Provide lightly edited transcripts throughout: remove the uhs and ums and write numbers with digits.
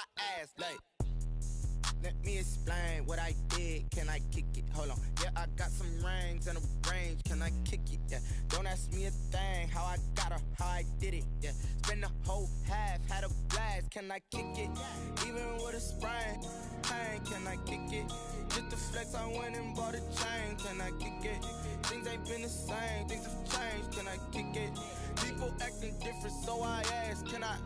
I ask, like, let me explain what I did. Can I kick it? Hold on. Yeah, I got some rings and a range. Can I kick it? Yeah. Don't ask me a thing. How I got her, how I did it. Yeah. Spend the whole half, had a blast. Can I kick it? Even with a sprain. Pain, can I kick it? Just to flex, I went and bought a chain. Can I kick it? Things ain't been the same. Things have changed. Can I kick it? People acting different, so I ask, can I?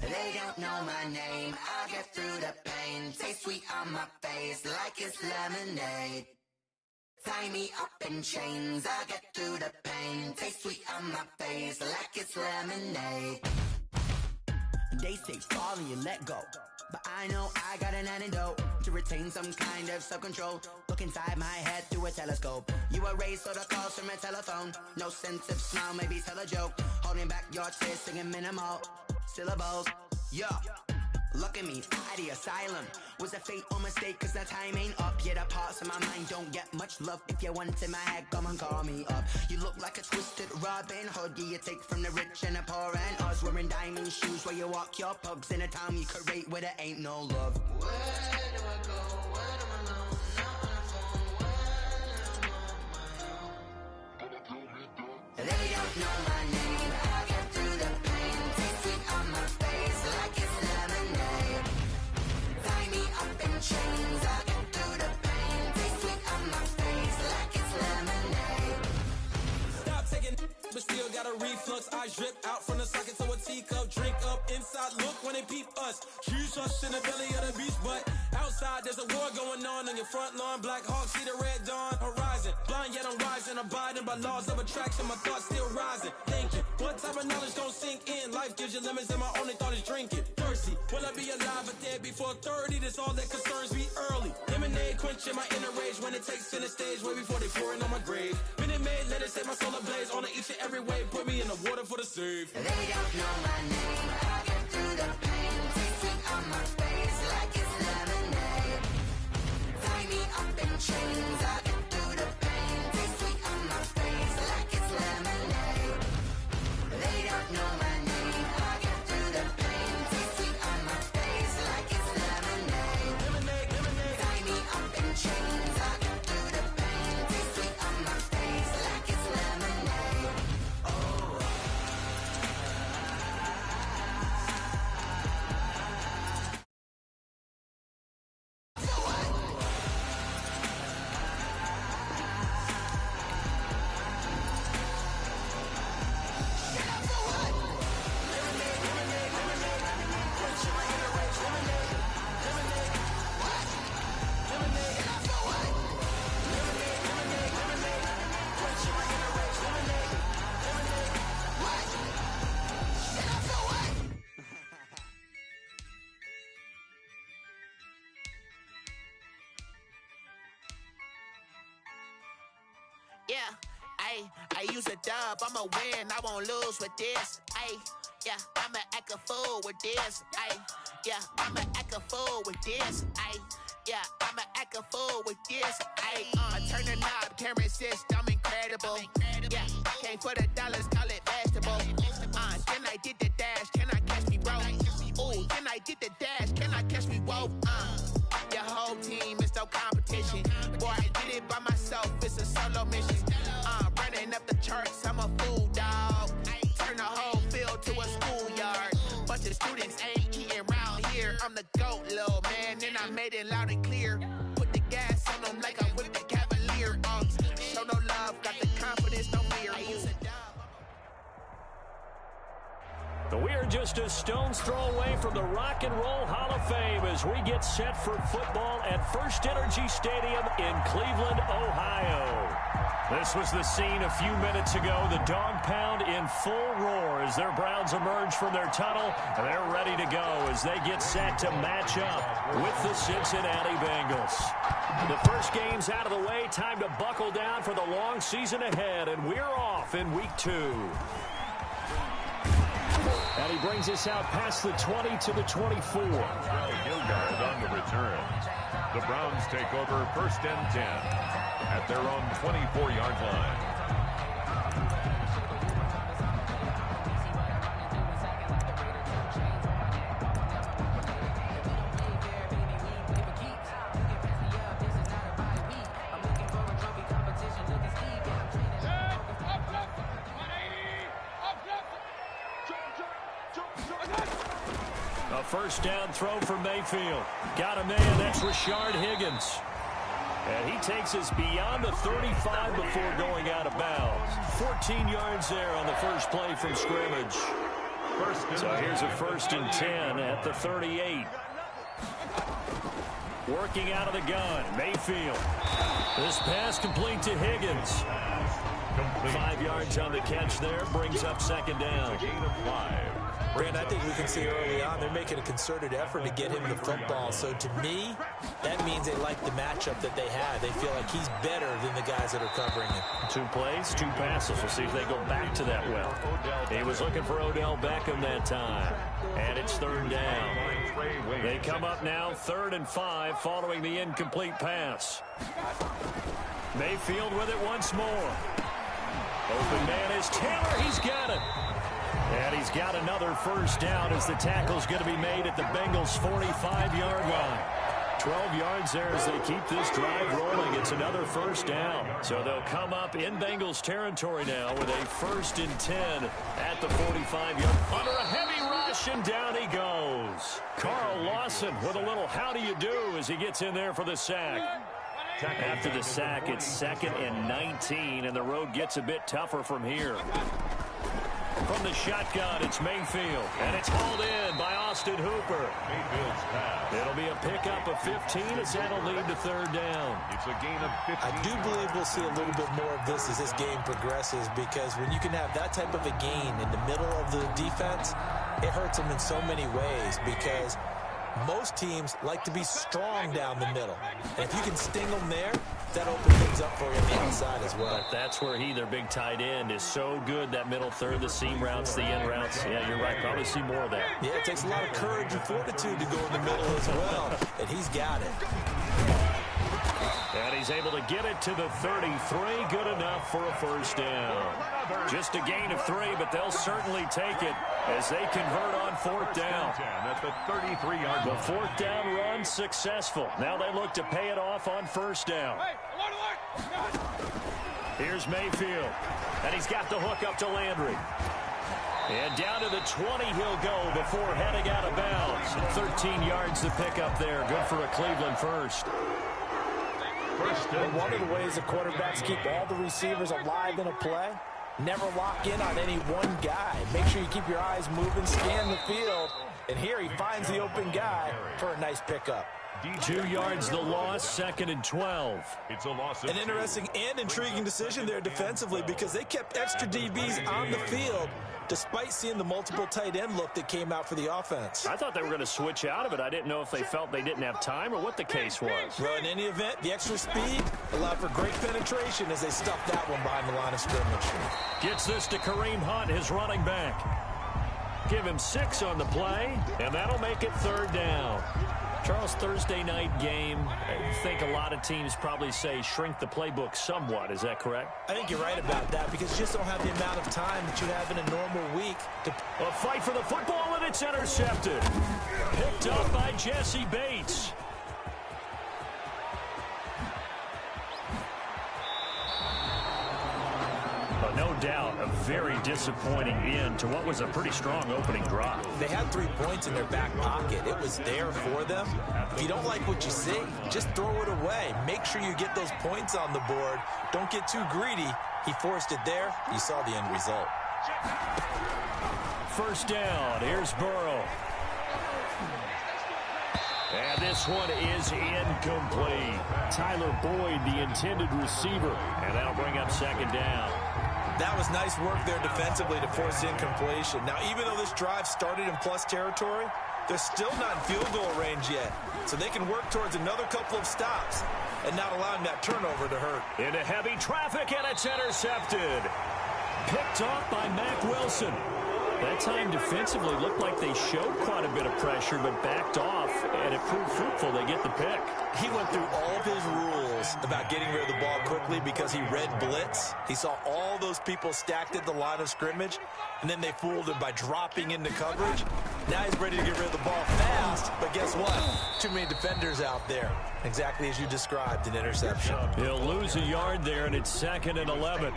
They don't know my name, I get through the pain. Taste sweet on my face like it's lemonade. Tie me up in chains, I get through the pain. Taste sweet on my face like it's lemonade. They say fall and you let go, but I know I got an antidote to retain some kind of self-control. Look inside my head through a telescope. You erase all the calls from a telephone. No sense of smile, maybe tell a joke. Holding back your tears, singing minimal syllables. Yeah, look at me, at the asylum. Was a fate or mistake, cause the time ain't up. Yeah, the parts of my mind don't get much love. If you want in my head, come and call me up. You look like a twisted Robin Hood. Yeah, you take from the rich and the poor and us. Wearing diamond shoes where you walk your pugs. In a town you create where there ain't no love. Where do I go? When I'm alone? Not on the phone. When I'm on my own. They don't know my name. I get through the pain. Taste sweet on my face like it's lemonade. Tie me up in chains. I get through the pain. Taste sweet on my face like it's lemonade. Stop taking, but still got a reflux. Eyes drip out from the socket to a teacup. Drink up inside, look when they peep us. Huge us in the belly of the beast, but outside there's a war going on your front lawn. Black Hawk, see the red dawn horizon. Blind yet I'm rising, abiding by laws of attraction. My thoughts still rising, thinking what type of knowledge don't sink in. Life gives you lemons and my only thought is drinking. Thirsty, will I be alive or dead before 30? That's all that concerns me early. Lemonade quenching my inner rage when it takes center stage way before they pour it on my grave. Minute Maid, let it set my soul ablaze on each and every way. Put me in the water for the save. They don't know my name. I get through the pain. Taste sweet on my face like it's lemonade. Tie me up in chains. I get through the pain. Taste sweet on my face like it's lemonade. They don't know my name. I get through the pain. Taste sweet on my face like it's lemonade. Lemonade, lemonade. Tie me up in chains. I get through the pain. Taste sweet on my face like it's lemonade. Yeah, I use a dub, I'ma win, I won't lose with this. Yeah, I'ma act a fool with this. Yeah, I'ma act a fool with this. Yeah, I'ma act a fool with this. I turn the knob, camera assist, I'm incredible. Yeah, came for the dollars, call it vegetable. Then I did the dash, can I catch me, bro? Ooh, then I did the dash, can I catch me, whoa? Your whole team is no competition. Boy, I did it by myself, it's a solo mission. Running up the charts, I'm a fool, dog. Turn the whole field to a schoolyard. Bunch of students ain't eating round here. I'm the GOAT, little man, and I made it loud and clear. Put the gas on them like I whipped the Cavalier. Show no love, got the confidence, no fear. I use a dub. We are just a stone's throw away from the Rock and Roll Hall of Fame as we get set for football at First Energy Stadium in Cleveland, Ohio. This was the scene a few minutes ago. The dog pound in full roar as their Browns emerge from their tunnel. And they're ready to go as they get set to match up with the Cincinnati Bengals. The first game's out of the way. Time to buckle down for the long season ahead. And we're off in week 2. And he brings us out past the 20 to the 24. Gilgard on the return. The Browns take over 1st and 10 at their own 24-yard line. A first down throw for Mayfield. Got a man, that's Rashard Higgins. And he takes us beyond the 35 before going out of bounds. 14 yards there on the first play from scrimmage. So here's a 1st and 10 at the 38. Working out of the gun, Mayfield. This pass complete to Higgins. 5 yards on the catch there, brings up 2nd down. Gain of 5. Brand, I think we can see early on they're making a concerted effort to get him the football. So to me, that means they like the matchup that they have. They feel like he's better than the guys that are covering him. 2 plays, 2 passes. We'll see if they go back to that well. He was looking for Odell Beckham that time. And it's 3rd down. They come up now 3rd and 5 following the incomplete pass. Mayfield with it once more. Open man is Taylor. He's got it. And he's got another first down as the tackle's going to be made at the Bengals' 45-yard line. 12 yards there as they keep this drive rolling. It's another first down. So they'll come up in Bengals territory now with a 1st and 10 at the 45-yard. Under a heavy rush, and down he goes. Carl Lawson with a little how do you do as he gets in there for the sack. After the sack, it's 2nd and 19, and the road gets a bit tougher from here. From the shotgun, it's Mayfield, and it's hauled in by Austin Hooper. Mayfield's pass. It'll be a pickup of 15 as that'll lead to 3rd down. It's a gain of 15. I do believe we'll see a little bit more of this as this game progresses, because when you can have that type of a gain in the middle of the defense, it hurts them in so many ways, because most teams like to be strong down the middle. And if you can sting them there, that opens things up for you on the inside as well. But that's where their big tight end, is so good, that middle third, the seam routes, the in routes. Yeah, you're right. Probably see more of that. Yeah, it takes a lot of courage and fortitude to go in the middle as well. And he's got it. And he's able to get it to the 33. Good enough for a first down. Just a gain of 3, but they'll certainly take it as they convert on 4th down. At the 33-yard The line. 4th down run successful. Now they look to pay it off on 1st down. Here's Mayfield. And he's got the hook up to Landry. And down to the 20 he'll go before heading out of bounds. 13 yards to pick up there. Good for a Cleveland first. And one of the ways the quarterbacks keep all the receivers alive in a play, never lock in on any one guy. Make sure you keep your eyes moving, scan the field. And here he finds the open guy for a nice pickup. 2 yards the loss, 2nd and 12. It's a loss of An interesting and intriguing decision there defensively, because they kept extra DBs on the field despite seeing the multiple tight end look that came out for the offense. I thought they were going to switch out of it. I didn't know if they felt they didn't have time or what the case was. Well, in any event, the extra speed allowed for great penetration as they stuffed that one behind the line of scrimmage. Gets this to Kareem Hunt, his running back. Give him 6 on the play, and that'll make it 3rd down. Charles, Thursday night game, I think a lot of teams probably say shrink the playbook somewhat. Is that correct? I think you're right about that, because you just don't have the amount of time that you have in a normal week. A fight for the football, and it's intercepted. Picked up by Jesse Bates. No doubt, a very disappointing end to what was a pretty strong opening drive. They had 3 points in their back pocket. It was there for them. If you don't like what you see, just throw it away. Make sure you get those points on the board. Don't get too greedy. He forced it there. You saw the end result. First down. Here's Burrow. And this one is incomplete. Tyler Boyd, the intended receiver. And that'll bring up second down. That was nice work there defensively to force incompletion. Now, even though this drive started in plus territory, they're still not in field goal range yet. So they can work towards another couple of stops and not allowing that turnover to hurt. Into heavy traffic, and it's intercepted. Picked off by Mack Wilson. That time defensively looked like they showed quite a bit of pressure, but backed off, and it proved fruitful. They get the pick. He went through all of his rules about getting rid of the ball quickly because he read blitz. He saw all those people stacked at the line of scrimmage, and then they fooled him by dropping into coverage. Now he's ready to get rid of the ball fast, but guess what? Too many defenders out there. Exactly as you described, an interception. He'll lose a yard there, and it's 2nd and 11.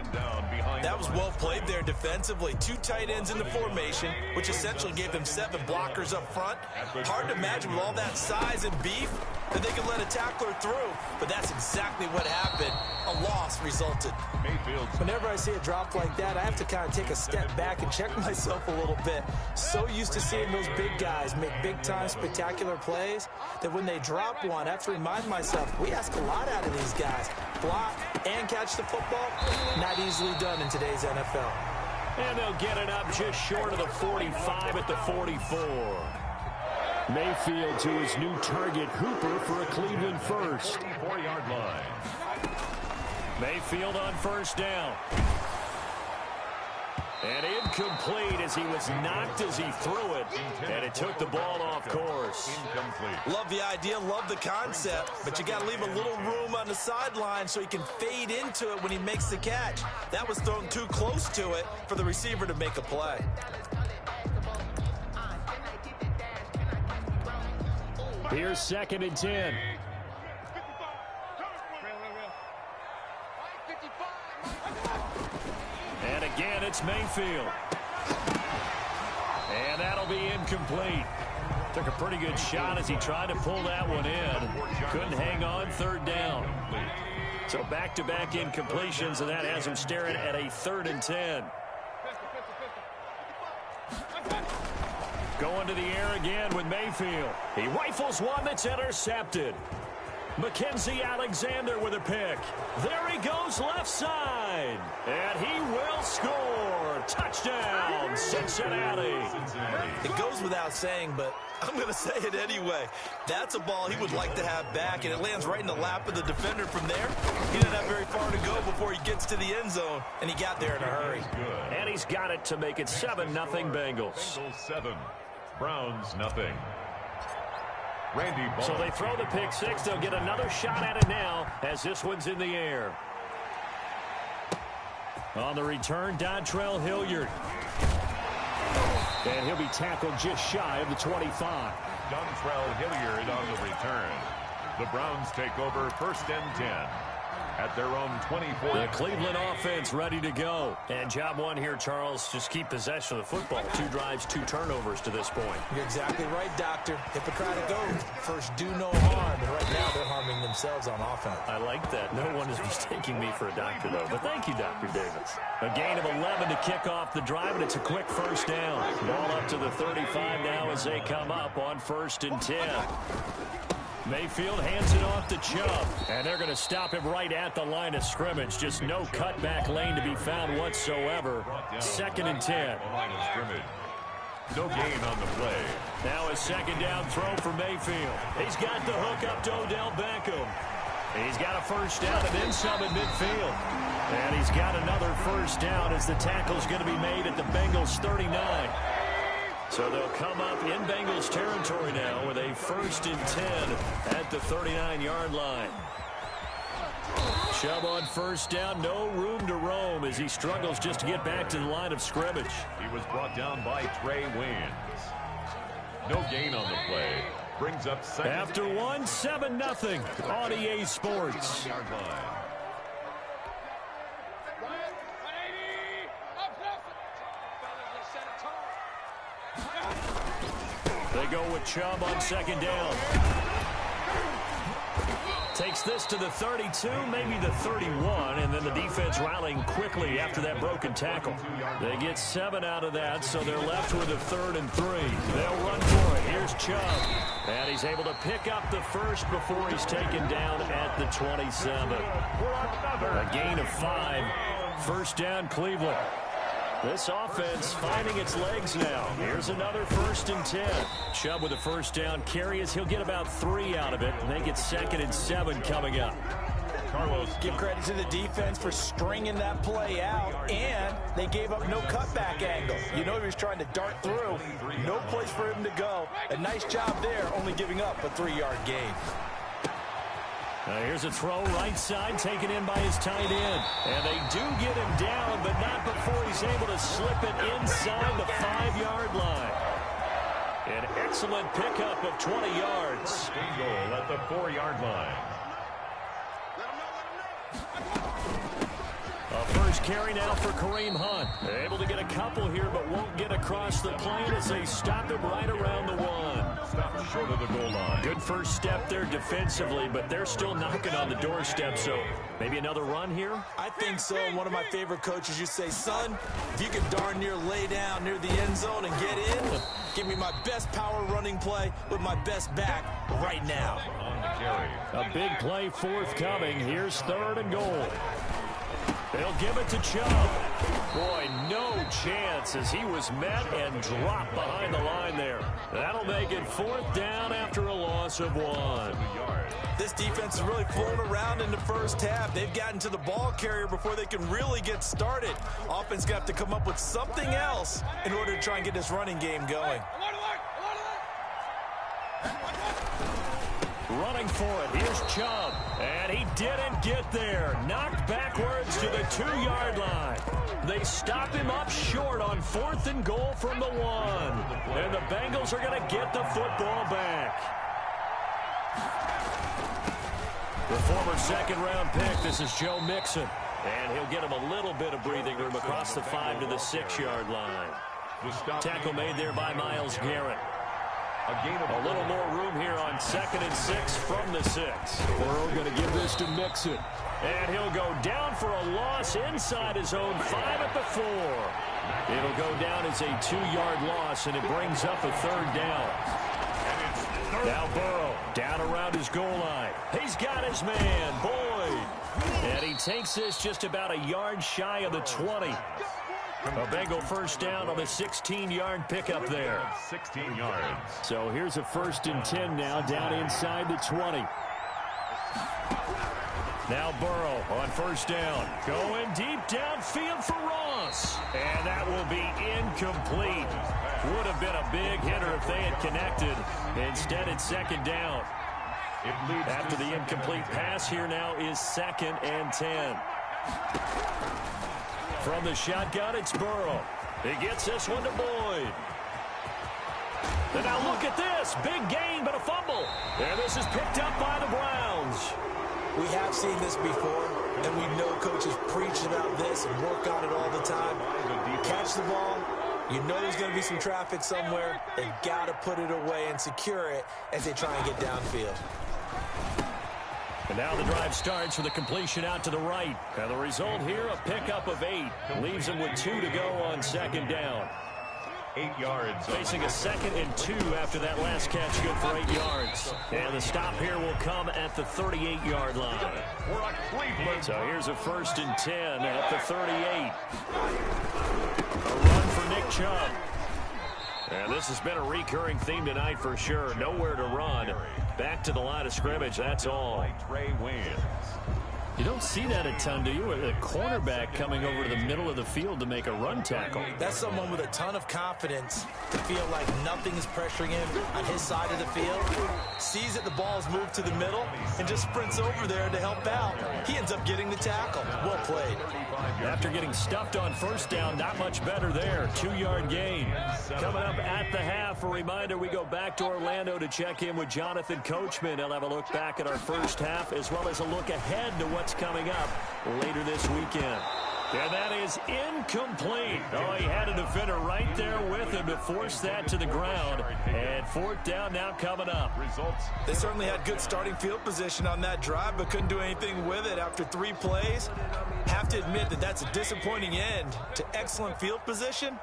That was well played there defensively. 2 tight ends in the formation, which essentially gave them 7 blockers up front. Hard to imagine with all that size and beef that they could let a tackler through, but that's exactly what happened. A loss resulted. Whenever I see a drop like that, I have to kind of take a step back and check myself a little bit. So used to seeing those big guys make big-time spectacular plays that when they drop one, I have to remind myself, we ask a lot out of these guys. Block and catch the football, not easily done in today's NFL. And they'll get it up just short of the 45 at the 44. Mayfield to his new target, Hooper, for a Cleveland first. 4-yard line. Mayfield on first down. And incomplete as he was knocked as he threw it. And it took the ball off course. Incomplete. Love the idea, love the concept, but you got to leave a little room on the sideline so he can fade into it when he makes the catch. That was thrown too close to it for the receiver to make a play. Here's 2nd and 10. And again, it's Mayfield. And that'll be incomplete. Took a pretty good shot as he tried to pull that one in. Couldn't hang on, 3rd down. So back-to-back incompletions, and that has him staring at a 3rd and 10. Going to the air again with Mayfield. He rifles one that's intercepted. Mackenzie Alexander with a pick. There he goes left side. And he will score. Touchdown, Cincinnati. It goes without saying, but I'm going to say it anyway. That's a ball he would like to have back, and it lands right in the lap of the defender from there. He didn't have very far to go before he gets to the end zone, and he got there in a hurry. And he's got it to make it 7-0 Bengals. Bengals 7, Browns nothing. Randy Moss. So they throw the pick six. They'll get another shot at it now as this one's in the air. On the return, Dontrell Hilliard. And he'll be tackled just shy of the 25. Dontrell Hilliard on the return. The Browns take over 1st and 10 at their own 24. The Cleveland offense ready to go. And job one here, Charles, just keep possession of the football. 2 drives, 2 turnovers to this point. You're exactly right, Doctor. Hippocratic oath. First, do no harm. And right now, they're harming themselves on offense. I like that. No one is mistaking me for a doctor, though. But thank you, Dr. Davis. A gain of 11 to kick off the drive, and it's a quick 1st down. Ball up to the 35 now as they come up on 1st and 10. Mayfield hands it off to Chubb, and they're going to stop him right at the line of scrimmage. Just no cutback lane to be found whatsoever. 2nd and 10. Line of scrimmage. No gain on the play. Now a 2nd down throw for Mayfield. He's got the hook up to Odell Beckham. He's got a 1st down and then some at midfield. And he's got another 1st down as the tackle's going to be made at the Bengals 39. So they'll come up in Bengals territory now with a 1st and 10 at the 39-yard line. Chubb on 1st down, no room to roam as he struggles just to get back to the line of scrimmage. He was brought down by Trey Waynes. No gain on the play. Brings up 2nd. After 1, 7-0 on EA Sports. Yard line. They go with Chubb on 2nd down. Takes this to the 32, maybe the 31, and then the defense rallying quickly after that broken tackle. They get 7 out of that, so they're left with a 3rd and 3. They'll run for it. Here's Chubb. And he's able to pick up the first before he's taken down at the 27. A gain of 5. First down, Cleveland. This offense finding its legs now. Here's another 1st and 10. Chubb with a first down carry as he'll get about 3 out of it. And they get 2nd and 7 coming up. Carlos, give credit to the defense for stringing that play out, and they gave up no cutback angle. You know he was trying to dart through. No place for him to go. A nice job there, only giving up a 3-yard gain. Here's a throw right side taken in by his tight end. And they do get him down, but not before he's able to slip it inside the 5-yard line. An excellent pickup of 20 yards. Goal at the 4-yard line. A first carry now for Kareem Hunt. They're able to get a couple here, but won't get across the plane as they stop him right around the 1. Stop short of the goal line. Good first step there defensively, but they're still knocking on the doorstep, so maybe another run here? I think so. One of my favorite coaches, you say, son, if you can darn near lay down near the end zone and get in, give me my best power running play with my best back right now. On the carry. A big play forthcoming. Here's 3rd and goal. They'll give it to Chubb. Boy, no chance as he was met and dropped behind the line there. That'll make it 4th down after a loss of 1. This defense is really flown around in the first half. They've gotten to the ball carrier before they can really get started. Offense got to come up with something else in order to try and get this running game going. Running for it. Here's Chubb. And he didn't get there. Knocked backwards to the 2-yard line. They stop him up short on 4th and goal from the 1. And the Bengals are going to get the football back. The former 2nd-round pick, this is Joe Mixon. And he'll get him a little bit of breathing room across the 5 to the 6-yard line. Tackle made there by Myles Garrett. A little more room here on 2nd and 6 from the 6. Burrow going to give this to Mixon. And he'll go down for a loss inside his own 5 at the 4. It'll go down as a 2-yard loss, and it brings up a 3rd down. Now Burrow down around his goal line. He's got his man, Boyd. And he takes this just about a yard shy of the 20. A Bengal first down on a 16-yard pickup there. 16 yards. So here's a 1st and 10 now down inside the 20. Now Burrow on first down. Going deep downfield for Ross. And that will be incomplete. Would have been a big hitter if they had connected. Instead, it's 2nd down. After the incomplete pass, here now is 2nd and 10. From the shotgun, it's Burrow. He gets this one to Boyd. And now look at this. Big gain, but a fumble. And this is picked up by the Browns. We have seen this before, and we know coaches preach about this and work on it all the time. Catch the ball. You know there's going to be some traffic somewhere. They've got to put it away and secure it as they try and get downfield. And now the drive starts with a completion out to the right. And the result here, a pickup of 8. Leaves them with 2 to go on 2nd down. 8 yards. Facing a 2nd and 2 after that last catch, good for 8 yards. And the stop here will come at the 38-yard line. So here's a 1st and 10 at the 38. A run for Nick Chubb. And this has been a recurring theme tonight for sure. Nowhere to run. Back to the line of scrimmage, that's all. Trey wins. You don't see that a ton, do you? A cornerback coming over to the middle of the field to make a run tackle. That's someone with a ton of confidence to feel like nothing is pressuring him on his side of the field. Sees that the ball is moved to the middle and just sprints over there to help out. He ends up getting the tackle. Well played. After getting stuffed on first down, not much better there. 2-yard gain. Coming up at the half, a reminder, we go back to Orlando to check in with Jonathan Coachman. He'll have a look back at our first half as well as a look ahead to what's coming up later this weekend. And that is incomplete. Oh, he had a defender right there with him to force that to the ground. And fourth down now coming up. They certainly had good starting field position on that drive, but couldn't do anything with it after 3 plays. Have to admit that that's a disappointing end to excellent field position.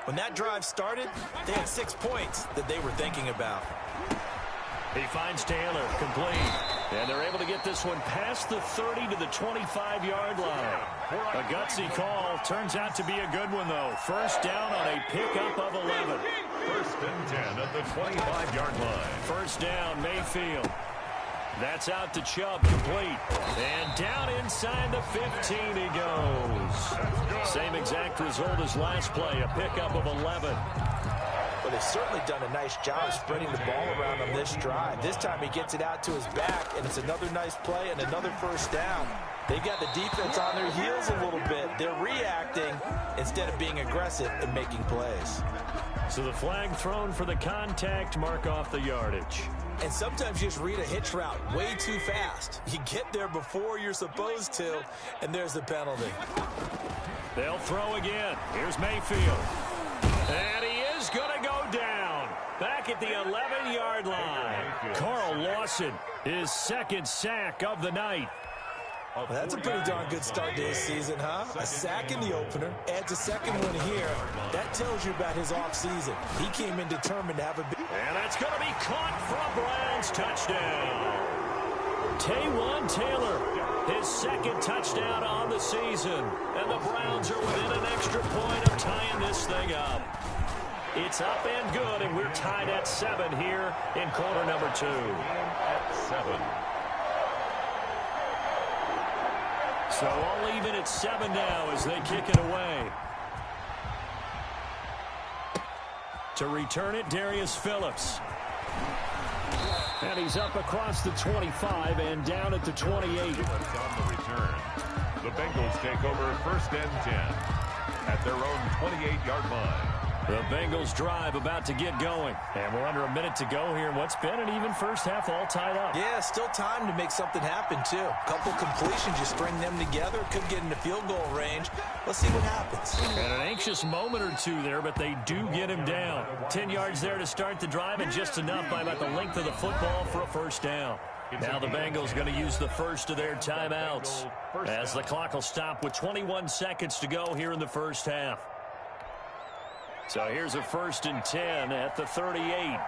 When that drive started, they had 6 points that they were thinking about. He finds Taylor, complete. And they're able to get this one past the 30 to the 25-yard line. A gutsy call. Turns out to be a good one, though. First down on a pickup of 11. First and 10 at the 25-yard line. First down, Mayfield. That's out to Chubb, complete. And down inside the 15 he goes. Same exact result as last play, a pickup of 11. Well, they've certainly done a nice job spreading the ball around on this drive. This time he gets it out to his back, and it's another nice play and another first down. They've got the defense on their heels a little bit. They're reacting instead of being aggressive and making plays. So the flag thrown for the contact, mark off the yardage. And sometimes you just read a hitch route way too fast. You get there before you're supposed to, and there's the penalty. They'll throw again. Here's Mayfield. And he is going to go down. Back at the 11-yard line. Carl Lawson, his second sack of the night. Well, that's a pretty darn good start to his season, huh? A sack in the opener, adds a second one here. That tells you about his offseason. He came in determined to have a big... And that's going to be caught for a Browns touchdown. Taywan Taylor, his second touchdown on the season. And the Browns are within an extra point of tying this thing up. It's up and good, and we're tied at 7 here in quarter number 2. At 7. So all even at 7 now as they kick it away. To return it, Darius Phillips. And he's up across the 25 and down at the 28. On the return. The Bengals take over first and 10 at their own 28-yard line. The Bengals drive about to get going. And we're under a minute to go here in what's been an even first half, all tied up. Yeah, still time to make something happen, too. A couple completions, you string them together, could get into field goal range. Let's see what happens. And an anxious moment or two there, but they do get him down. 10 yards there to start the drive, and just enough by about the length of the football for a first down. Now the Bengals going to use the first of their timeouts as the clock will stop with 21 seconds to go here in the first half. So here's a first and 10 at the 38.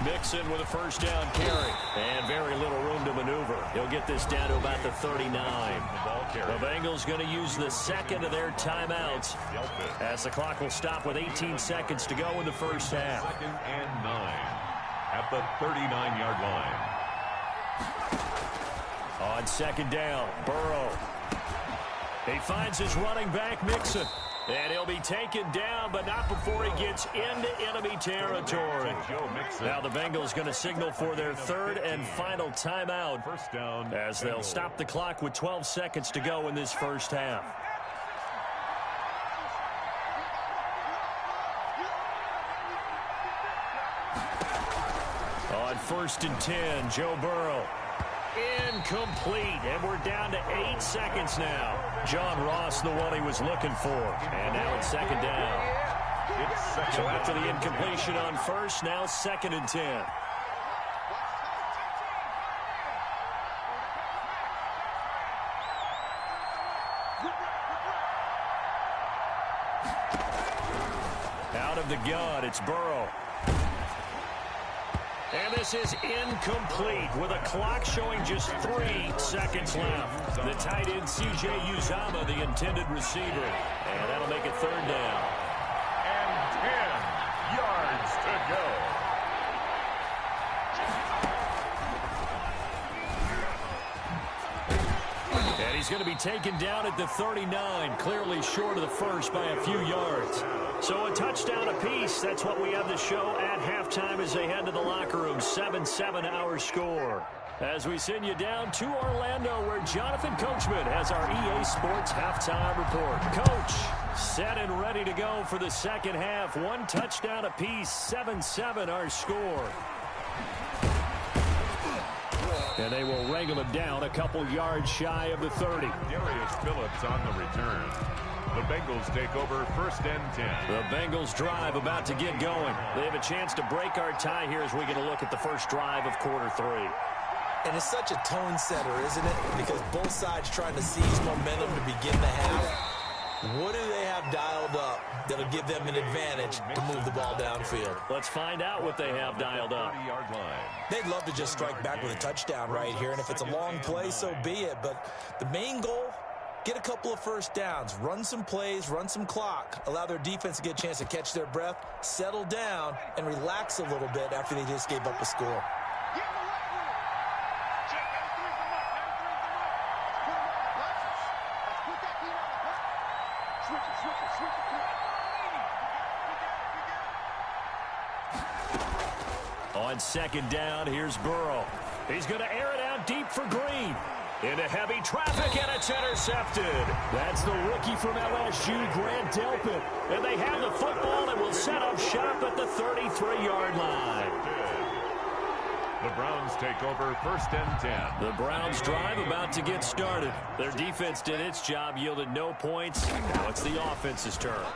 Mixon with a first down carry. And very little room to maneuver. He'll get this down to about the 39. The Bengals going to use the second of their timeouts as the clock will stop with 18 seconds to go in the first half. Second and 9 at the 39-yard line. On second down, Burrow. He finds his running back, Mixon. And he'll be taken down, but not before he gets into enemy territory. Now the Bengals going to signal for their third and final timeout First down, as they'll stop the clock with 12 seconds to go in this first half. On first and 10, Joe Burrow. Incomplete, and we're down to 8 seconds now. John Ross, the one he was looking for. And now it's second down. So after the incompletion on first, now second and 10. Out of the gun, it's Burrow. And this is incomplete with a clock showing just 3 seconds left. The tight end, C.J. Uzomah, the intended receiver. And that'll make it third down. And 10 yards to go. And he's going to be taken down at the 39, clearly short of the first by a few yards. So a touchdown apiece. That's what we have to show at halftime as they head to the locker room. 7-7 our score. As we send you down to Orlando, where Jonathan Coachman has our EA Sports halftime report. Coach, set and ready to go for the second half. 1 touchdown apiece. 7-7 our score. And they will wrangle him down a couple yards shy of the 30. Darius Phillips on the return. The Bengals take over 1st and 10. The Bengals drive about to get going. They have a chance to break our tie here as we get a look at the first drive of quarter 3. And it's such a tone setter, isn't it? Because both sides trying to seize momentum to begin the half. What do they have dialed up that'll give them an advantage to move the ball downfield? Let's find out what they have dialed up. 30-yard line. They'd love to just strike back with a touchdown right here, and if it's a long play, so be it. But the main goal, get a couple of first downs, run some plays, run some clock, allow their defense to get a chance to catch their breath, settle down, and relax a little bit after they just gave up a score. On 2nd down, here's Burrow. He's going to air it out deep for Green. Into heavy traffic, and it's intercepted. That's the rookie from LSU, Grant Delpit. And they have the football and will set up shop at the 33-yard line. The Browns take over 1st and 10. The Browns drive about to get started. Their defense did its job, yielded no points. Now it's the offense's turn.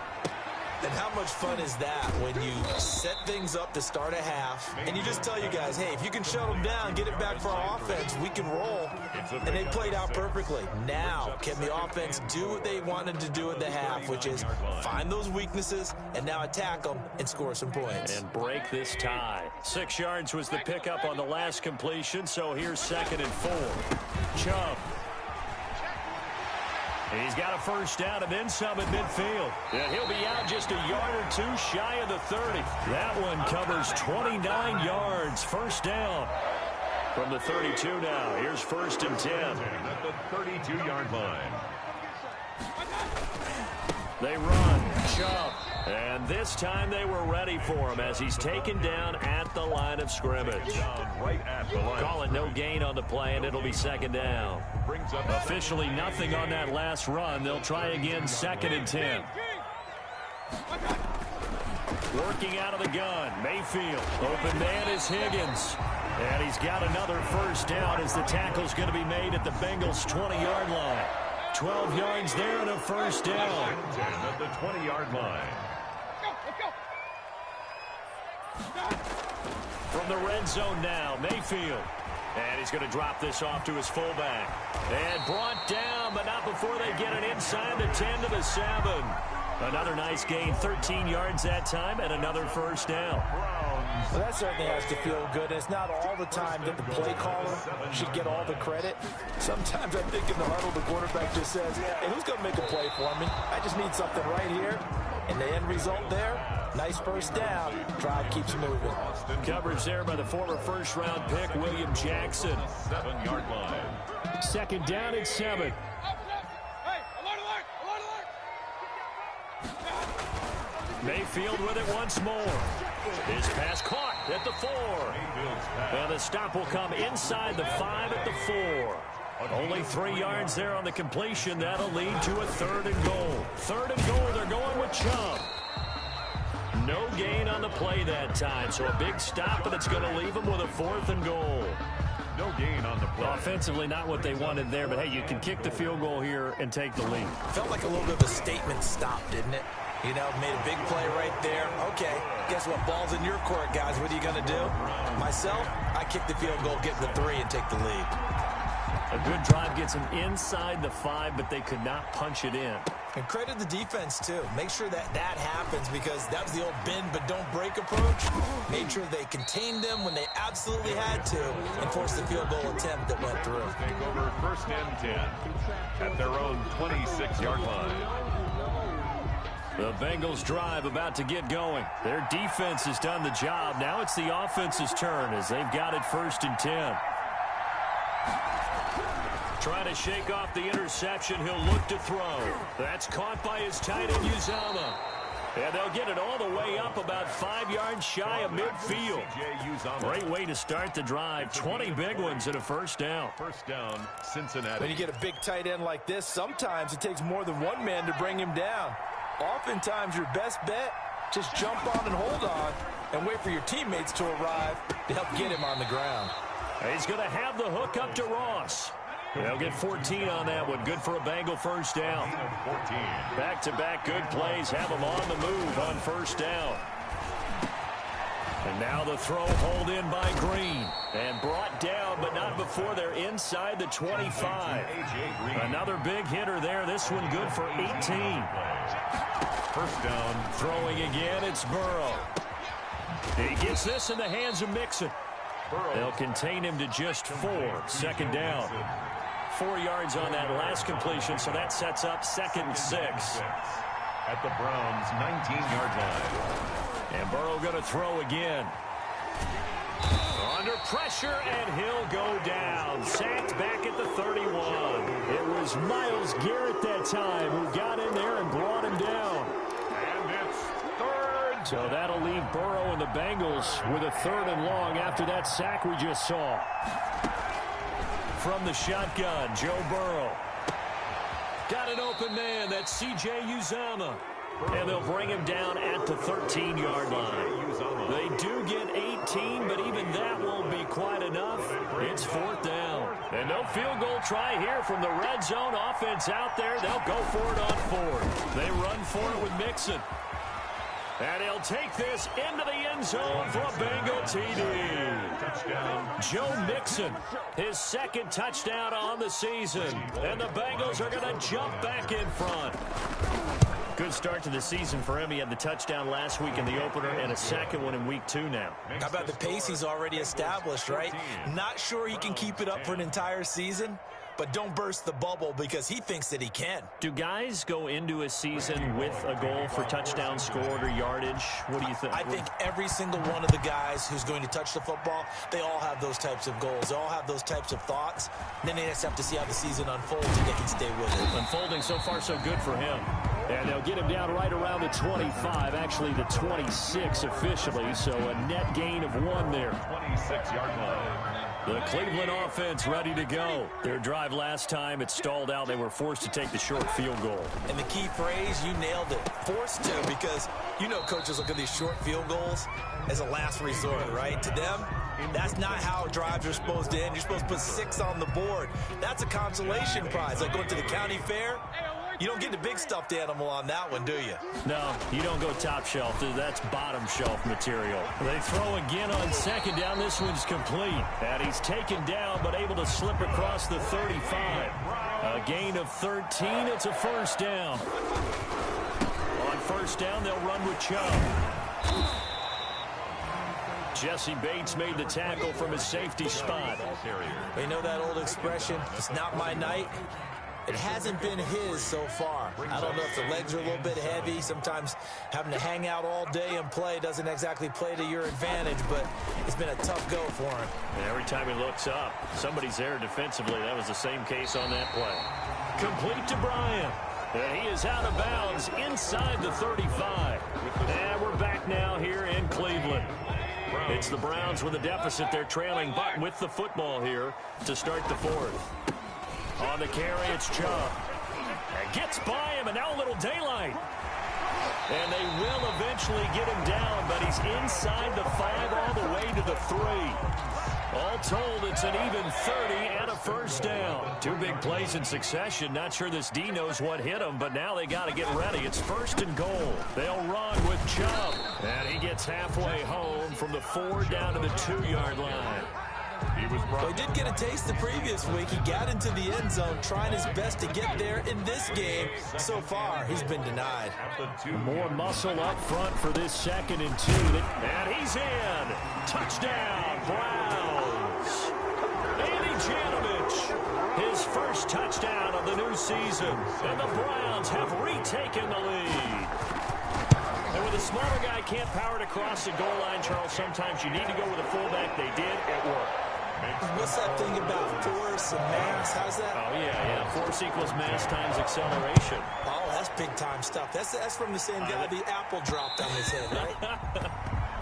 And how much fun is that when you set things up to start a half and you just tell you guys, hey, if you can shut them down, get it back for our offense, we can roll. And they played out perfectly. Now, can the offense do what they wanted to do at the half, which is find those weaknesses and now attack them and score some points. And break this tie. 6 yards was the pickup on the last completion, so here's 2nd and 4. Chubb. He's got a first down and then some at midfield. And he'll be out just a yard or two shy of the 30. That one covers 29 yards. First down from the 32 now. Here's 1st and 10. At the 32-yard line. They run. Chubb. And this time they were ready for him as he's taken down at the line of scrimmage. Right at the line. Call it no gain on the play, and it'll be 2nd down. Brings up Officially nothing on that last run. They'll try again 2nd and 10. Working out of the gun. Mayfield. Open man is Higgins. And he's got another first down as the tackle's going to be made at the Bengals' 20-yard line. 12 yards there and a first down. 10 at the 20-yard line. From the red zone now, Mayfield. And he's going to drop this off to his fullback. And brought down, but not before they get it inside the 10 to the 7. Another nice gain, 13 yards that time, and another first down. Well, that certainly has to feel good. It's not all the time that the play caller should get all the credit. Sometimes I think in the huddle, the quarterback just says, hey, who's going to make a play for me? I just need something right here. And the end result there, nice first down. Drive keeps moving. Coverage there by the former first-round pick, William Jackson. 7-yard line. 2nd down at 7. Mayfield with it once more. His pass caught at the 4. And the stop will come inside the 5 at the 4. Only 3 yards there on the completion. That'll lead to a 3rd and goal. 3rd and goal, they're going with Chubb. No gain on the play that time, so a big stop, but it's going to leave them with a 4th and goal. No gain on the play. Offensively, not what they wanted there, but hey, you can kick the field goal here and take the lead. Felt like a little bit of a statement stop, didn't it? You know, made a big play right there. Okay, guess what? Ball's in your court, guys. What are you going to do? Myself, I kick the field goal, get the 3, and take the lead. A good drive gets them inside the 5, but they could not punch it in. And credit the defense, too. Make sure that that happens because that was the old bend but don't break approach. Made sure they contained them when they absolutely had to and forced the field goal attempt that went through. Take over 1st and 10 at their own 26-yard line. The Bengals drive about to get going. Their defense has done the job. Now it's the offense's turn as they've got it 1st and 10. Trying to shake off the interception. He'll look to throw. That's caught by his tight end, Uzomah. And they'll get it all the way up about 5 yards shy of midfield. Great way to start the drive. 20 big ones and a first down. First down, Cincinnati. When you get a big tight end like this, sometimes it takes more than one man to bring him down. Oftentimes, your best bet, just jump on and hold on and wait for your teammates to arrive to help get him on the ground. He's going to have the hook up to Ross. They'll get 14 on that one. Good for a Bengal first down. Back-to-back good plays have them on the move on first down. And now the throw hauled in by Green. And brought down, but not before they're inside the 25. Another big hitter there. This one good for 18. First down. Throwing again, it's Burrow. He gets this in the hands of Mixon. They'll contain him to just 4. Second down. 4 yards on that last completion, so that sets up 2nd and 6. At the Browns' 19-yard line. And Burrow going to throw again. Under pressure, and he'll go down. Sacked back at the 31. It was Myles Garrett that time who got in there and brought him down. And it's 3rd. So that'll leave Burrow and the Bengals with a 3rd and long after that sack we just saw. From the shotgun, Joe Burrow. Got an open man. That's C.J. Uzomah. And they'll bring him down at the 13-yard line. They do get 18, but even that won't be quite enough. It's 4th down. And no field goal try here from the red zone. Offense out there. They'll go for it on 4th. They run for it with Mixon. And he'll take this into the end zone for a Bengal TD. Touchdown. Joe Mixon, his 2nd touchdown on the season. And the Bengals are going to jump back in front. Good start to the season for him. He had the touchdown last week in the opener and a 2nd one in week 2 now. How about the pace he's already established, right? Not sure he can keep it up for an entire season, but don't burst the bubble because he thinks that he can. Do guys go into a season with a goal for touchdown scored or yardage? What do you think? I think every single one of the guys who's going to touch the football, they all have those types of goals. They all have those types of thoughts. And then they just have to see how the season unfolds and they can stay with it. Unfolding so far so good for him. And they'll get him down right around the 25, actually the 26 officially, so a net gain of 1 there. 26-yard line. The Cleveland offense ready to go. Their drive last time, it stalled out. They were forced to take the short field goal. And the key phrase, you nailed it, forced to, because you know coaches look at these short field goals as a last resort, right? To them, that's not how drives are supposed to end. You're supposed to put 6 on the board. That's a consolation prize, like going to the county fair. You don't get the big stuffed animal on that one, do you? No, you don't go top shelf. That's bottom shelf material. They throw again on 2nd down. This one's complete. And he's taken down, but able to slip across the 35. A gain of 13. It's a 1st down. On 1st down, they'll run with Chubb. Jesse Bates made the tackle from his safety spot. You know that old expression, it's not my night? It hasn't been his so far. I don't know if the legs are a little bit heavy. Sometimes having to hang out all day and play doesn't exactly play to your advantage, but it's been a tough go for him. And every time he looks up, somebody's there defensively. That was the same case on that play. Complete to Bryant. And he is out of bounds inside the 35. And we're back now here in Cleveland. It's the Browns with a deficit. They're trailing, but with the football here to start the 4th. On the carry, it's Chubb. And gets by him, and now a little daylight. And they will eventually get him down, but he's inside the 5 all the way to the 3. All told, it's an even 30 and a 1st down. 2 big plays in succession. Not sure this D knows what hit him, but now they got to get ready. It's 1st and goal. They'll run with Chubb. And he gets halfway home from the 4 down to the 2-yard line. Well, he did get a taste the previous week. He got into the end zone, trying his best to get there in this game. So far, he's been denied. More muscle up front for this 2nd and 2. And he's in. Touchdown, Browns. Andy Janovich, his first touchdown of the new season. And the Browns have retaken the lead. And when the smaller guy can't power it across the goal line, Charles, sometimes you need to go with a fullback. They did. It worked. What's that thing about force and mass? How's that? Oh, yeah. Force equals mass times acceleration. Oh, that's big-time stuff. That's from the same guy the apple dropped on his head, right?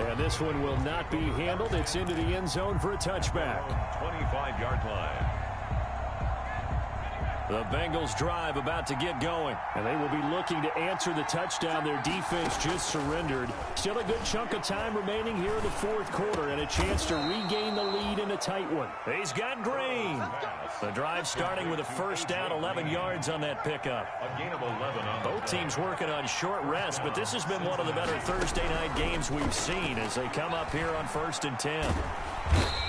And this one will not be handled. It's into the end zone for a touchback. 25-yard line. The Bengals drive about to get going. And they will be looking to answer the touchdown their defense just surrendered. Still a good chunk of time remaining here in the fourth quarter and a chance to regain the lead in a tight one. He's got Green. The drive starting with a first down, 11 yards on that pickup. A gain of 11 on both teams working on short rest, but this has been one of the better Thursday night games we've seen as they come up here on 1st and 10.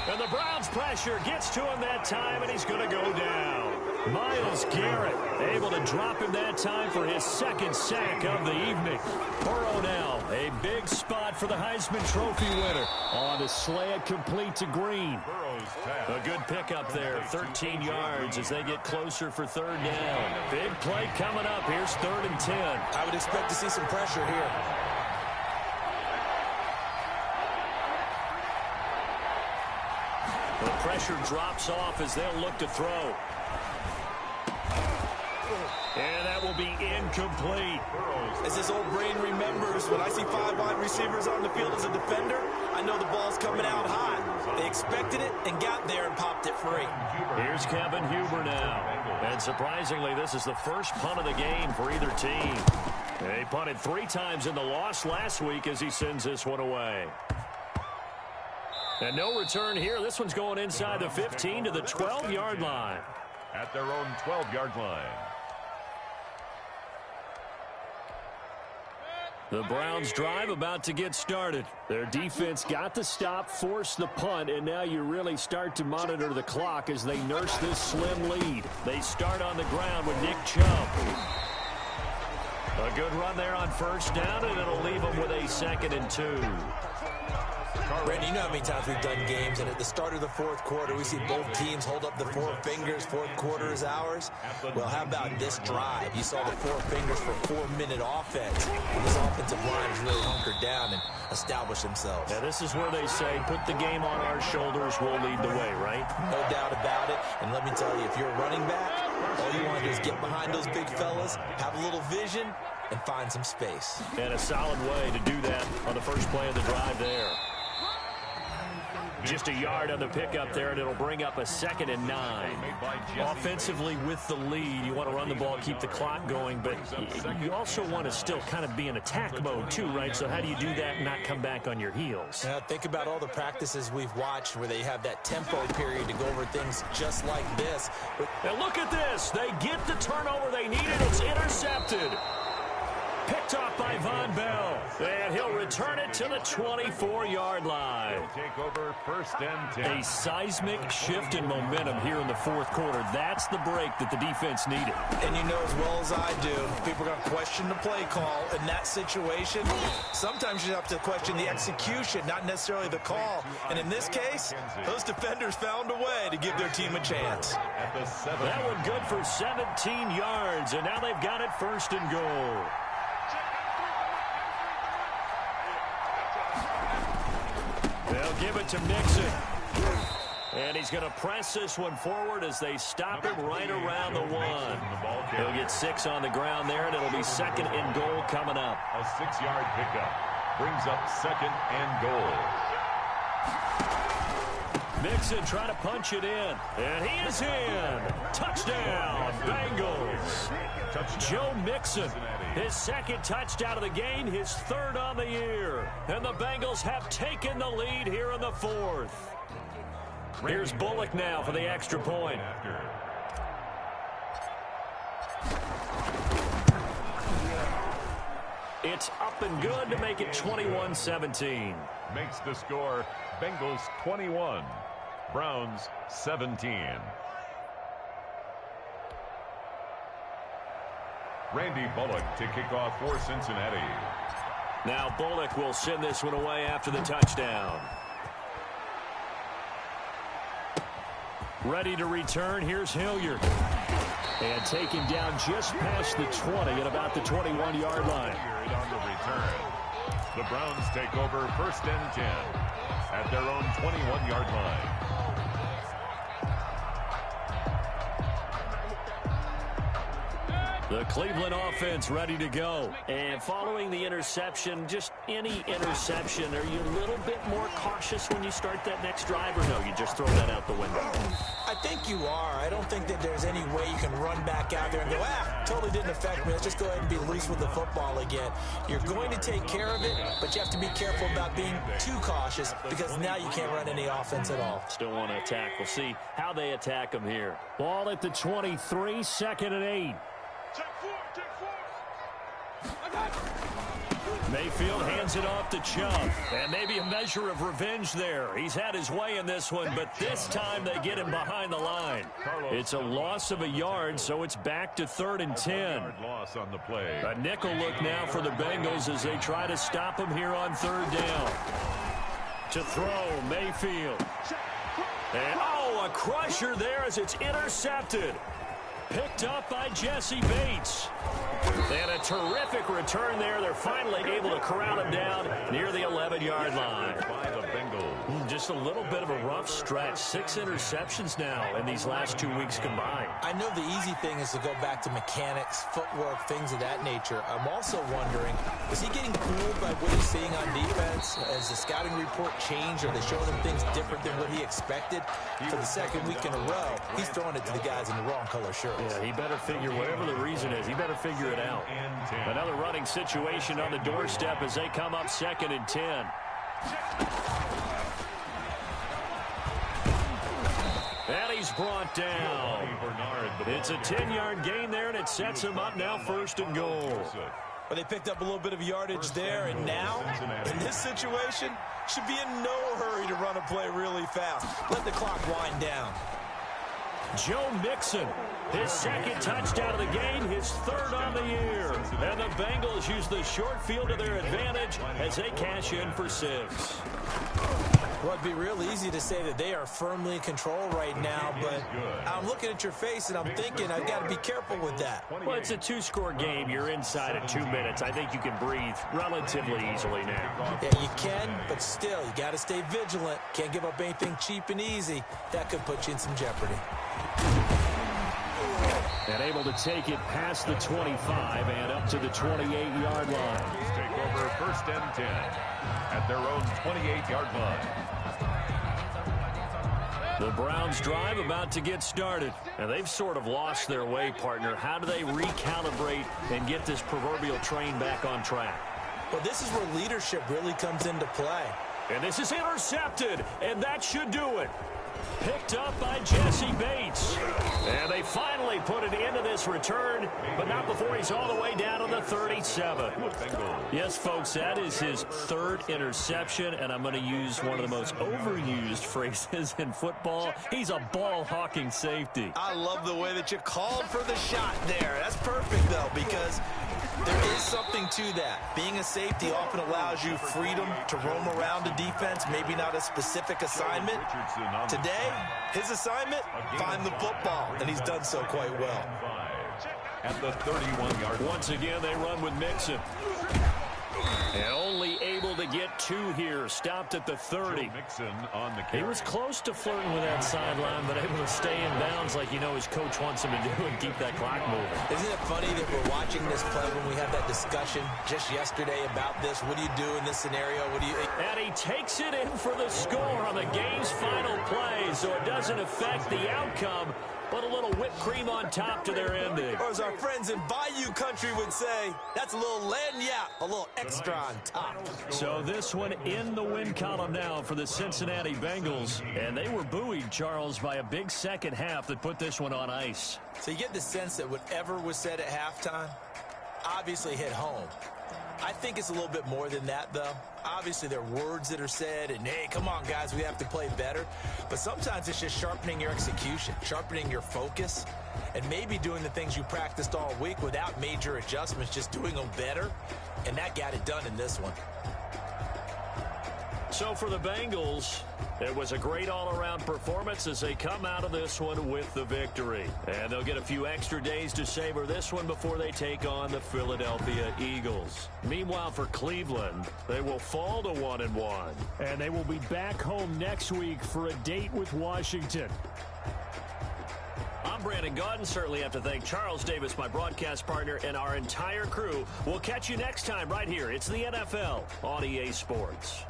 And the Browns pressure gets to him that time, and he's going to go down. Myles Garrett able to drop him that time for his second sack of the evening. Burrow now, a big spot for the Heisman Trophy winner. On the slant, complete to Green. A good pickup there, 13 yards as they get closer for third down. Big play coming up. Here's 3rd and 10. I would expect to see some pressure here. The pressure drops off as they'll look to throw. And that will be incomplete. As his old brain remembers, when I see 5 wide receivers on the field as a defender, I know the ball's coming out hot. They expected it and got there and popped it free. Here's Kevin Huber now. And surprisingly, this is the first punt of the game for either team. They punted 3 times in the loss last week as he sends this one away. And no return here. This one's going inside the 15 to the 12-yard line. At their own 12-yard line. The Browns drive about to get started. Their defense got the stop, forced the punt, and now you really start to monitor the clock as they nurse this slim lead. They start on the ground with Nick Chubb. A good run there on first down, and it'll leave them with a 2nd and 2. Randy, you know how many times we've done games, and at the start of the fourth quarter, we see both teams hold up the 4 fingers, fourth quarter is ours. Well, how about this drive? You saw the 4 fingers for 4-minute offense. And this offensive line has really hunkered down and established themselves. Yeah, this is where they say, put the game on our shoulders, we'll lead the way, right? No doubt about it. And let me tell you, if you're a running back, all you want to do is get behind those big fellas, have a little vision, and find some space. And a solid way to do that on the first play of the drive there. Just a yard on the pickup there, and it'll bring up a 2nd and 9. Offensively with the lead, you want to run the ball, keep the clock going, but you also want to still kind of be in attack mode too, right? So how do you do that and not come back on your heels? Now, think about all the practices we've watched where they have that tempo period to go over things just like this. Now look at this. They get the turnover they needed. It's intercepted. Picked off by Von Bell. And he'll return it to the 24-yard line. Take over 1st and 10. A seismic shift in momentum here in the fourth quarter. That's the break that the defense needed. And you know as well as I do, people are going to question the play call in that situation. Sometimes you have to question the execution, not necessarily the call. And in this case, those defenders found a way to give their team a chance. That one good for 17 yards, and now they've got it 1st and goal. They'll give it to Mixon. And he's going to press this one forward as they stop him right around the 1. He'll get 6 on the ground there, and it'll be 2nd and goal coming up. A 6-yard pickup brings up 2nd and goal. Mixon trying to punch it in. And he is in. Touchdown, Bengals. Joe Mixon, his 2nd touchdown of the game, his 3rd on the year. And the Bengals have taken the lead here in the 4th. Here's Bullock now for the extra point. It's up and good to make it 21-17. Makes the score Bengals 21, Browns 17. Randy Bullock to kick off for Cincinnati. Now Bullock will send this one away after the touchdown. Ready to return, here's Hilliard. And taken down just past the 20 at about the 21-yard line. On the return. The Browns take over 1st and 10 at their own 21-yard line. The Cleveland offense ready to go. And following the interception, just any interception, are you a little bit more cautious when you start that next drive, or no, you just throw that out the window? I think you are. I don't think that there's any way you can run back out there and go, totally didn't affect me. Let's just go ahead and be loose with the football again. You're going to take care of it, but you have to be careful about being too cautious because now you can't run any offense at all. Still want to attack. We'll see how they attack them here. Ball at the 23, 2nd and 8. Mayfield hands it off to Chubb. And maybe a measure of revenge there. He's had his way in this one, but this time they get him behind the line. It's a loss of a yard, so it's back to 3rd and 10. Loss on the play. A nickel look now for the Bengals as they try to stop him here on 3rd down. To throw, Mayfield. And, a crusher there as it's intercepted. Picked up by Jesse Bates. And a terrific return there. They're finally able to corral him down near the 11-yard line. By the Bengals. Just a little bit of a rough stretch. 6 interceptions now in these last 2 weeks combined. I know the easy thing is to go back to mechanics, footwork, things of that nature. I'm also wondering, is he getting fooled by what he's seeing on defense? Has the scouting report changed? Are they showing him things different than what he expected? For the 2nd week in a row, he's throwing it to the guys in the wrong color shirts. Yeah, he better figure, whatever the reason is, he better figure it out. Another running situation on the doorstep as they come up 2nd and 10. And he's brought down. It's a 10-yard gain there, and it sets him up now 1st and goal. Well, they picked up a little bit of yardage there, and now, in this situation, should be in no hurry to run a play really fast. Let the clock wind down. Joe Mixon, his 2nd touchdown of the game, his 3rd on the year. And the Bengals use the short field to their advantage as they cash in for 6. Well, it'd be real easy to say that they are firmly in control right now, but I'm looking at your face and I'm thinking I've got to be careful with that. Well, it's a 2-score game. You're inside of 2 minutes. I think you can breathe relatively easily now. Yeah, you can, but still, you got to stay vigilant. Can't give up anything cheap and easy. That could put you in some jeopardy. And able to take it past the 25 and up to the 28-yard line. Take over 1st and 10 at their own 28-yard line. The Browns drive about to get started. And they've sort of lost their way, partner. How do they recalibrate and get this proverbial train back on track? Well, this is where leadership really comes into play. And this is intercepted, and that should do it. Picked up by Jesse Bates. And they finally put an end to this return, but not before he's all the way down to the 37. Yes, folks, that is his 3rd interception, and I'm going to use one of the most overused phrases in football. He's a ball-hawking safety. I love the way that you called for the shot there. That's perfect, though, because there is something to that. Being a safety often allows you freedom to roam around the defense, maybe not a specific assignment. Today, his assignment, find the football, and he's done so quite well. At the 31-yard line. Once again, they run with Mixon. And only able to get 2 here. Stopped at the 30. Mixon on the carry. He was close to flirting with that sideline, but able to stay in bounds like you know his coach wants him to do and keep that clock moving. Isn't it funny that we're watching this play when we had that discussion just yesterday about this? What do you do in this scenario? And he takes it in for the score on the game's final play, so it doesn't affect the outcome, but a little whipped cream on top to their ending. Or as our friends in Bayou Country would say, that's a little lagniappe, a little extra on top. So this one in the win column now for the Cincinnati Bengals. And they were buoyed, Charles, by a big second half that put this one on ice. So you get the sense that whatever was said at halftime obviously hit home. I think it's a little bit more than that, though. Obviously, there are words that are said, and, hey, come on, guys, we have to play better. But sometimes it's just sharpening your execution, sharpening your focus, and maybe doing the things you practiced all week without major adjustments, just doing them better, and that got it done in this one. So for the Bengals, it was a great all-around performance as they come out of this one with the victory. And they'll get a few extra days to savor this one before they take on the Philadelphia Eagles. Meanwhile, for Cleveland, they will fall to 1-1. And they will be back home next week for a date with Washington. I'm I'm Brandon Gaudin. Certainly have to thank Charles Davis, my broadcast partner, and our entire crew. We'll catch you next time right here. It's the NFL on EA Sports.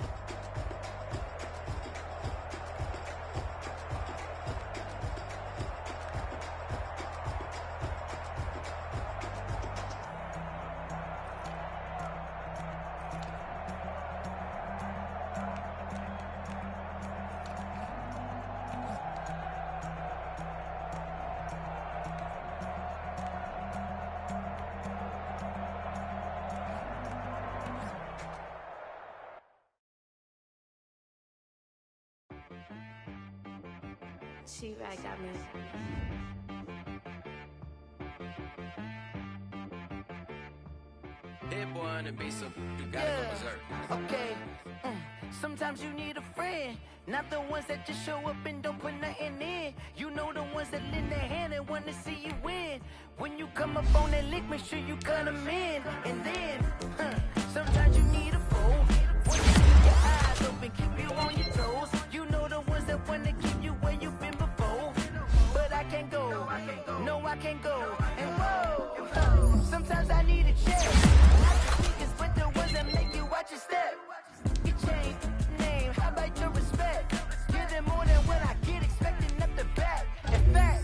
T-Rag got me. Hit boy on the beat, so you gotta go berserk. Okay. Sometimes you need a friend, not the ones that just show up and don't put nothing in. You know the ones that lend their hand and want to see you win. When you come up on that lick, make sure you cut them in. And then, sometimes you need a foe. One to keep your eyes open, keep you on your toes. You know the ones that want to keep you where you've been before. But I can't go, no I can't go. And whoa, sometimes I need a check. Not the niggas, but the ones that make you watch your step. You change name, how about your respect? Give them more than what I get, expecting up the back. In fact,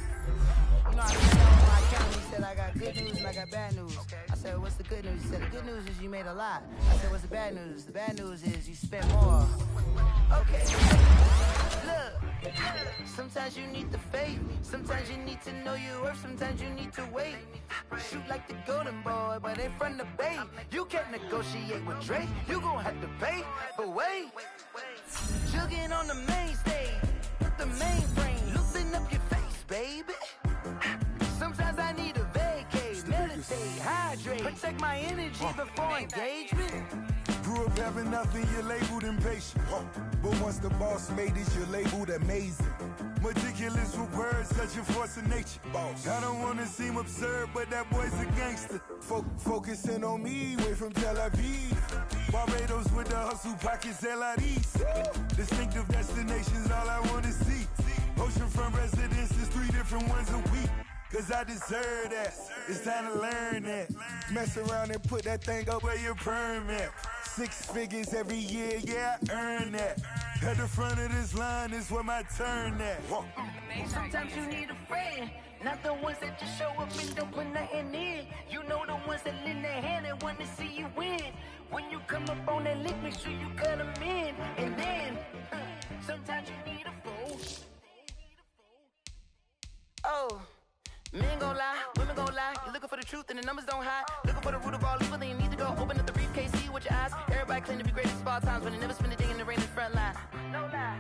you know, I said on my account, he said I got good news and I got bad news. I said, what's the good news? He said, the good news is you made a lot. I said, what's the bad news? The bad news is you spent more. Okay. Look, sometimes you need the faith. Sometimes you need to know your worth. Sometimes you need to wait. Shoot like the golden boy, but in front of Bay. You can't negotiate with Drake. You gon' have to pay. But wait, jugging on the main stage. The mainframe, loosen up your face, baby. Sometimes I need a vacate, meditate, hydrate, protect my energy before engagement. Grew up having nothing, you're labeled impatient. But once the boss made it, you're labeled amazing. Meticulous with words, such a force of nature. I don't wanna seem absurd, but that boy's a gangster. Focusing on me, way from Tel Aviv. Barbados with the hustle, pockets LIDs. Distinctive destinations, all I wanna see. Oceanfront residences, 3 different ones a week. Cause I deserve that, it's time to learn that. Mess around and put that thing up where your permit. 6 figures every year, yeah, I earn that. At the front of this line is where my turn at. Sometimes you need a friend, not the ones that just show up and don't put nothing in. You know the ones that lend their hand and want to see you win. When you come up on that lick, make sure you cut them in. And then, sometimes you need a fool. Oh. Men gon' lie, women gon' lie. You're looking for the truth and the numbers don't hide. Looking for the root of all evil, then you need to go open up the briefcase, see with your eyes. Everybody claim to be greatest of all times, but they never spend a day in the rain in the front line. No lie.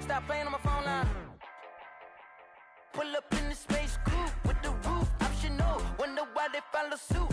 Stop playing on my phone line. Pull up in the space coupe with the roof optional. Wonder why they follow suit.